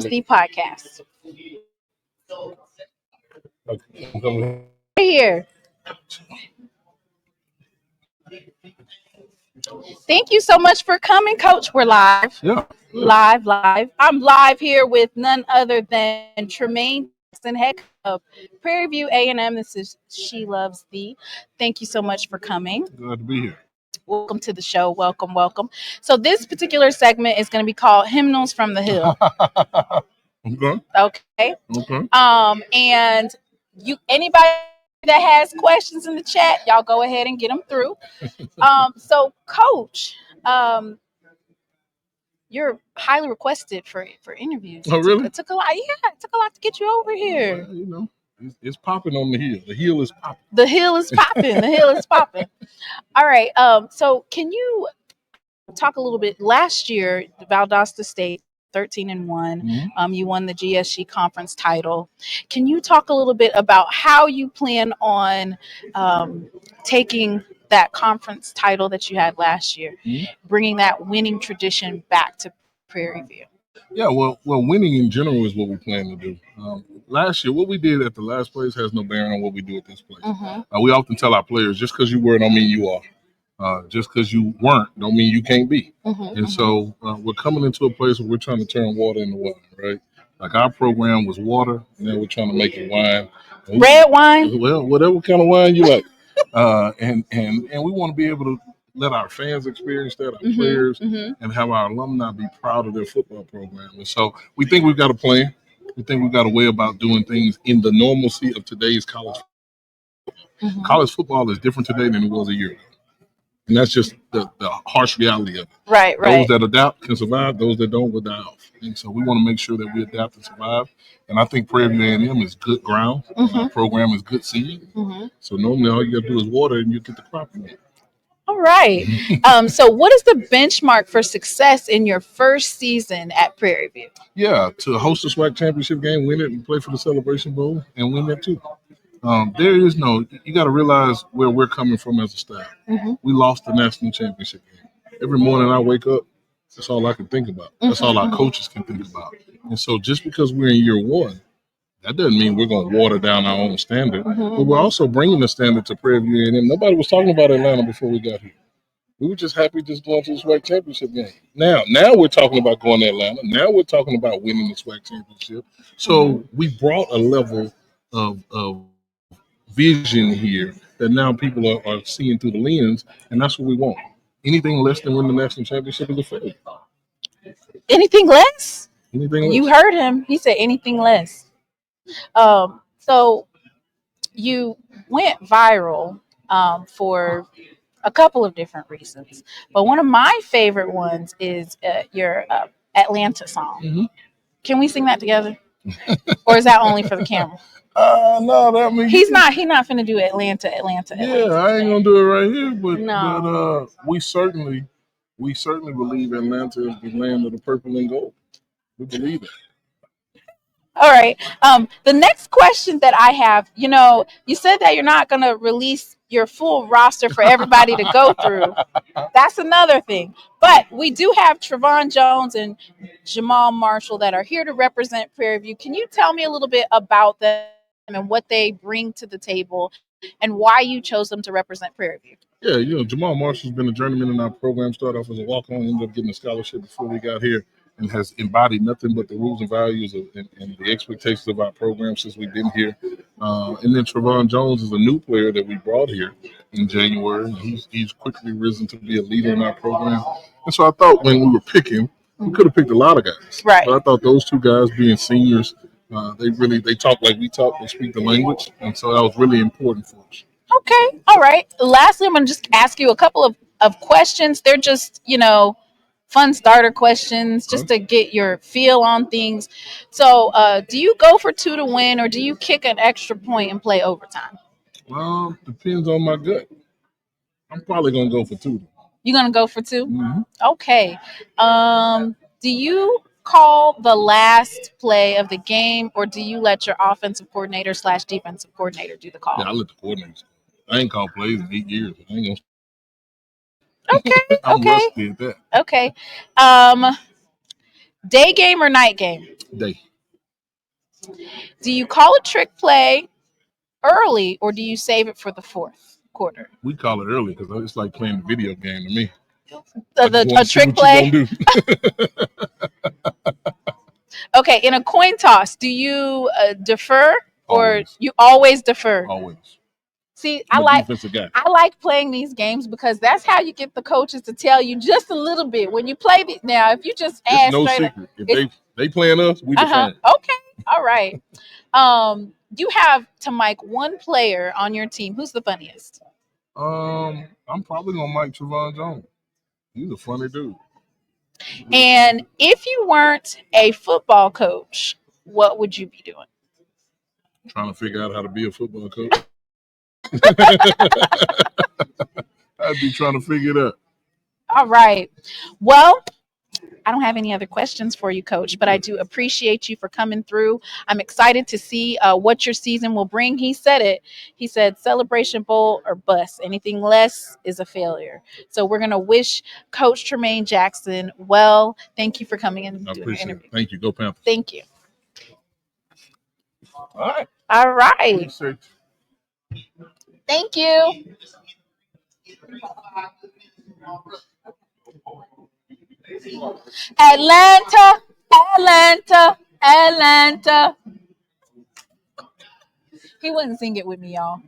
SWAC podcast. Okay. Right here. Thank you so much for coming, Coach. We're live. Yeah. Live. I'm live here with none other than Tremaine Jackson, head of Prairie View A&M. This is SheLovesThee. Thank you so much for coming. Glad to be here. Welcome to the show. Welcome. So this particular segment is going to be called Hymnals from the Hill. Okay. Okay. Okay. And anybody that has questions in the chat, y'all go ahead and get them through. So Coach, you're highly requested for interviews. Oh, really? It took a lot. Yeah, it took a lot to get you over here. Well, it's popping on the hill. The hill is popping. The hill is popping. All right. So can you talk a little bit? Last year, Valdosta State 13-1. Mm-hmm. You won the GSG conference title. Can you talk a little bit about how you plan on taking that conference title that you had last year, bringing that winning tradition back to Prairie View? Yeah, well, winning in general is what we plan to do. Last year, what we did at the last place has no bearing on what we do at this place. Mm-hmm. We often tell our players, just because you were don't mean you are. Just because you weren't don't mean you can't be. Mm-hmm. And so we're coming into a place where we're trying to turn water into wine, right? Like our program was water, and then we're trying to make it wine. Red wine? Well, whatever kind of wine you like. And we want to be able to let our fans experience that, our players, and have our alumni be proud of their football program. And so we think we've got a plan. We think we've got a way about doing things in the normalcy of today's college football. Mm-hmm. College football is different today than it was a year ago. And that's just the harsh reality of it. Right. Those that adapt can survive. Those that don't will die off. And so we want to make sure that we adapt and survive. And I think Prairie View A&M is good ground. Our program is good seed. So normally all you got to do is water and you get the crop. All right. So what is the benchmark for success in your first season at Prairie View? Yeah, to host a SWAC championship game, win it, and play for the Celebration Bowl, and win that too. You got to realize where we're coming from as a staff. We lost the national championship game. Every morning I wake up, that's all I can think about. That's all our coaches can think about. And so just because we're in year one, that doesn't mean we're going to water down our own standard. But we're also bringing the standard to Prairie View A&M. Nobody was talking about Atlanta before we got here. We were just happy just going to the SWAC championship game. Now we're talking about going to Atlanta. Now we're talking about winning the SWAC championship. So we brought a level of vision here that now people are seeing through the lens, and that's what we want. Anything less than win the national championship is a failure. Anything less? Anything less. You heard him. He said anything less. So you went viral for a couple of different reasons, but one of my favorite ones is your Atlanta song. Can we sing that together, or is that only for the camera? No, that means he's not finna do Atlanta. Yeah, I ain't gonna do it right here, but no. But we certainly believe Atlanta is the land of the purple and gold. We believe it. All right. The next question that I have, you said that you're not going to release your full roster for everybody to go through. That's another thing. But we do have Trevon Jones and Jamal Marshall that are here to represent Prairie View. Can you tell me a little bit about them and what they bring to the table and why you chose them to represent Prairie View? Yeah, Jamal Marshall's been a journeyman in our program. Started off as a walk-on, ended up getting a scholarship before we got here, and has embodied nothing but the rules and values and the expectations of our program since we've been here. And then Trevon Jones is a new player that we brought here in January. He's quickly risen to be a leader in our program. And so I thought when we were picking, we could have picked a lot of guys. Right. But I thought those two guys being seniors, they talk like we talk, they speak the language. And so that was really important for us. Okay. All right. Lastly, I'm going to just ask you a couple of questions. They're just, fun starter questions just to get your feel on things. So do you go for 2 to win, or do you kick an extra point and play overtime? Well, depends on my gut. I'm probably going to go for 2. You're going to go for 2? Mm-hmm. Okay. Do you call the last play of the game, or do you let your offensive coordinator / defensive coordinator do the call? Yeah, I let the coordinators. I ain't called plays in 8 years. I ain't gonna. Okay. I'm rusty at that. Okay. Day game or night game? Day. Do you call a trick play early or do you save it for the fourth quarter? We call it early because it's like playing the video game to me. A trick play? Do. Okay, in a coin toss, do you defer or Always. you always defer? Always. See, I'm a defensive guy. I like playing these games because that's how you get the coaches to tell you just a little bit when you play it. Now, if you just ask It's no straight secret. If they playing us, we defend. Okay, all right. You have to mic one player on your team. Who's the funniest? I'm probably gonna mic Trevon Jones. He's a funny dude. And if you weren't a football coach, what would you be doing? Trying to figure out how to be a football coach. I'd be trying to figure it out. All right. Well, I don't have any other questions for you, Coach, but I do appreciate you for coming through. I'm excited to see what your season will bring. He said it. He said Celebration Bowl or bust. Anything less is a failure. So we're going to wish Coach Tremaine Jackson well. Thank you for coming in and doing the interview. It. Thank you. Go Panthers. Thank you. All right. All right. Research. Thank you. Atlanta, Atlanta, Atlanta. He wouldn't sing it with me, y'all.